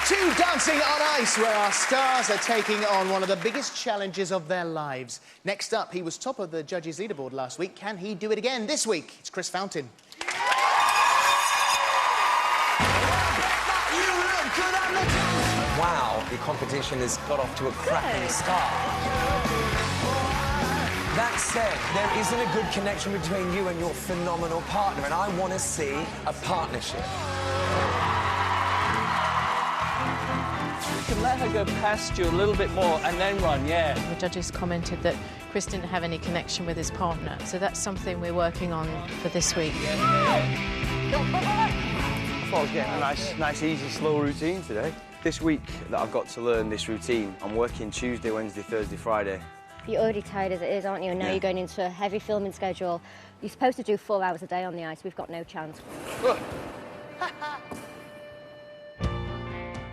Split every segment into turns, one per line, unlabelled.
To Dancing on Ice, where our stars are taking on one of the biggest challenges of their lives. Next up, he was top of the judges' leaderboard last week. Can he do it again this week? It's Chris Fountain.
Wow, the competition has got off to a cracking start. That said, there isn't a good connection between you and your phenomenal partner, and I want to see a partnership.
You can let her go past you a little bit more and then run, yeah.
The judges commented that Chris didn't have any connection with his partner, so that's something we're working on for this week.
I thought I was getting a nice, easy, slow routine today. This week that I've got to learn this routine, I'm working Tuesday, Wednesday, Thursday, Friday.
You're already tired as it is, aren't you? And now you're going into a heavy filming schedule. You're supposed to do 4 hours a day on the ice. We've got no chance.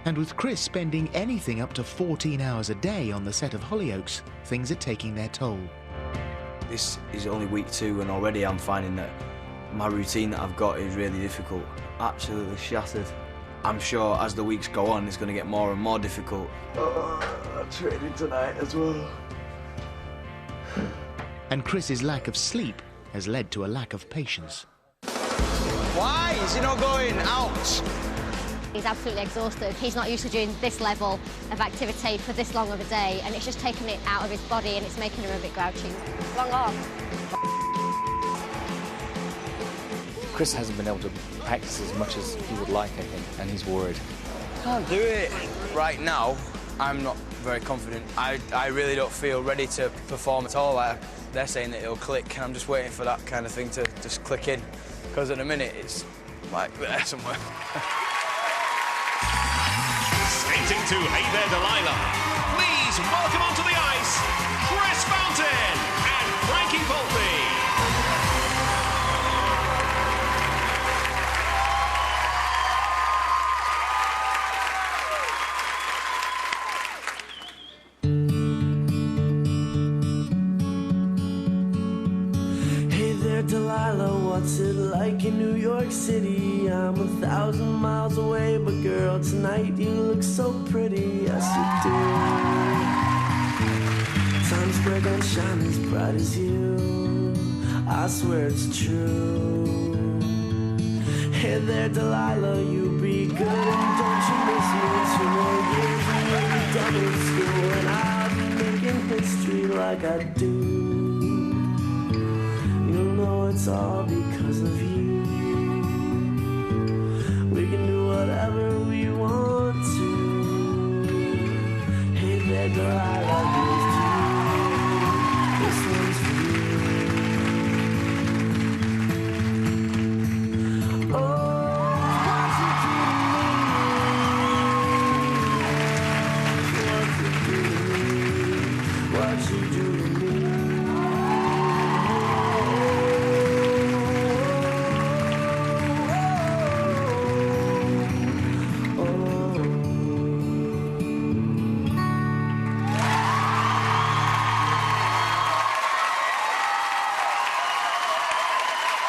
And with Chris spending anything up to 14 hours a day on the set of Hollyoaks, things are taking their toll.
This is only week 2 and already I'm finding that my routine that I've got is really difficult. Absolutely shattered. I'm sure as the weeks go on, it's going to get more and more difficult. I'm training tonight as well.
And Chris's lack of sleep has led to a lack of patience.
Why is he not going out?
He's absolutely exhausted. He's not used to doing this level of activity for this long of a day, and it's just taking it out of his body and it's making him a bit grouchy. Long arm.
Chris hasn't been able to practice as much as he would like, I think, and he's worried.
Can't do it. Right now, I'm not very confident. I really don't feel ready to perform at all. They're saying that it'll click, and I'm just waiting for that kind of thing to just click in. Because at the minute, it's like there somewhere.
Skating to Hey There, Delilah. Please welcome onto the ice, Chris Fountain and Frankie Poultney.
Delilah, what's it like in New York City? I'm 1,000 miles away, but girl, tonight you look so pretty, yes you do. Times Square don't shine as bright as you, I swear it's true. Hey there, Delilah, you be good, and don't you miss me? 2 more years and we'll be done with school, and I'll be making history like I do. It's all because of you. We can do whatever we want to. Hey there, Delilah, here's to you. This one's for you. Oh, what you do to me? What you do to me?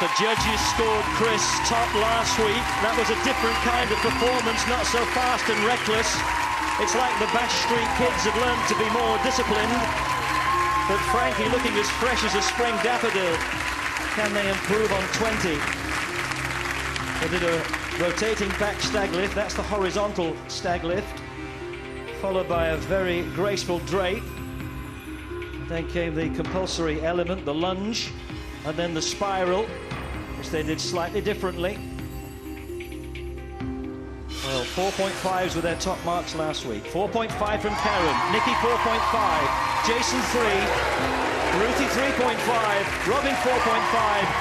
The judges scored Chris top last week. That was a different kind of performance, not so fast and reckless. It's like the Bash Street kids have learned to be more disciplined. But Frankie looking as fresh as a spring daffodil. Can they improve on 20? They did a rotating back stag lift. That's the horizontal stag lift, followed by a very graceful drape. Then came the compulsory element, the lunge, and then the spiral, which they did slightly differently. Well, 4.5s were their top marks last week. 4.5 from Karen, Nikki 4.5, Jason 3, Ruthie 3.5, Robin 4.5.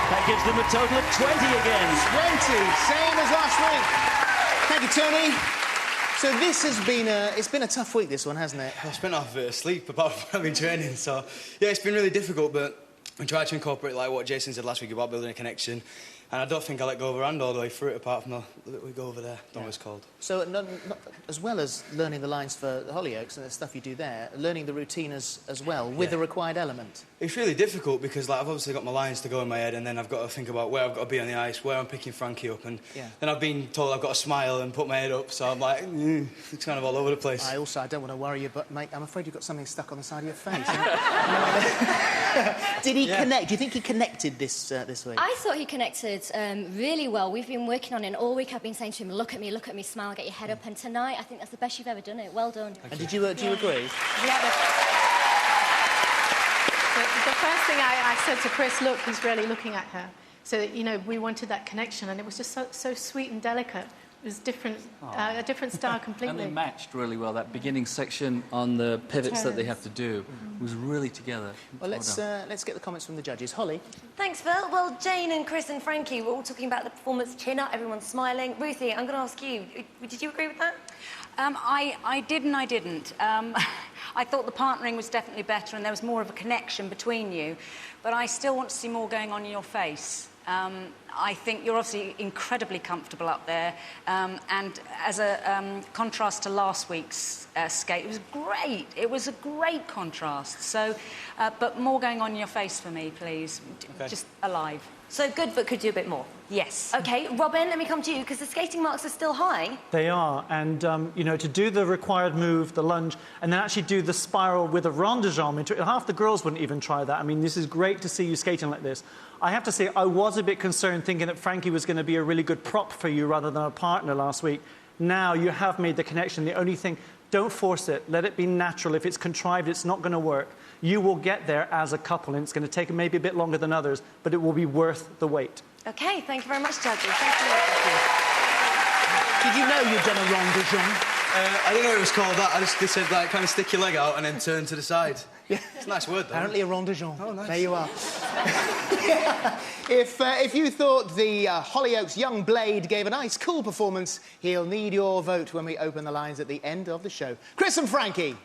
That gives them a total of 20 again.
20, same as last week. Thank you, Tony. So this has been it's been a tough week, this one, hasn't it?
I've spent half of it asleep apart from having training, so yeah, it's been really difficult, but we tried to incorporate like what Jason said last week about building a connection,
And I don't think I let go of her hand all the way through it, apart from the little we go over there. Don't know what it's called.
So, as well as learning the lines for the Hollyoaks and the stuff you do there, learning the routine as well, with the required element.
It's really difficult because, like, I've obviously got my lines to go in my head, and then I've got to think about where I've got to be on the ice, where I'm picking Frankie up, and then I've been told I've got to smile and put my head up, so I'm like, it's kind of all over the place.
I don't want to worry you, but, mate, I'm afraid you've got something stuck on the side of your face. Did he connect? Do you think he connected this week?
I thought he connected really well. We've been working on it, and all week I've been saying to him, look at me, smile, get your head up, and tonight I think that's the best you've ever done it. Well done.
And do you agree?
Yeah. The first thing I said to Chris, look, he's really looking at her. So, you know, we wanted that connection, and it was just so sweet and delicate. It was different, a different style completely.
And they matched really well. That beginning section on the pivots that they have to do was really together.
Well, let's get the comments from the judges. Holly?
Thanks, Phil. Well, Jane and Chris and Frankie were all talking about the performance, chin up, everyone's smiling. Ruthie, I'm going to ask you, did you agree with that?
I did and I didn't. I thought the partnering was definitely better and there was more of a connection between you, but I still want to see more going on in your face. I think you're obviously incredibly comfortable up there, and as a contrast to last week's skate, it was great. It was a great contrast. So, but more going on in your face for me, please.
Okay.
Just alive.
So good, but could do a bit more?
Yes.
OK, Robin, let me come to you, because the skating marks are still high.
They are, and, you know, to do the required move, the lunge, and then actually do the spiral with a rond de jambe into it, half the girls wouldn't even try that. I mean, this is great to see you skating like this. I have to say, I was a bit concerned thinking that Frankie was going to be a really good prop for you rather than a partner last week. Now you have made the connection. The only thing, don't force it. Let it be natural. If it's contrived, it's not going to work. You will get there as a couple, and it's going to take maybe a bit longer than others, but it will be worth the wait.
OK, thank you very much, judges. Thank you.
Did you know you'd done a rond de jambe?
I didn't know it was called that. They said, like, kind of stick your leg out and then turn to the side.
Yeah.
It's a nice word, though.
Apparently a rond de jambe.
Oh, nice.
There you are. If you thought the Hollyoaks young blade gave a nice, cool performance, he'll need your vote when we open the lines at the end of the show. Chris and Frankie.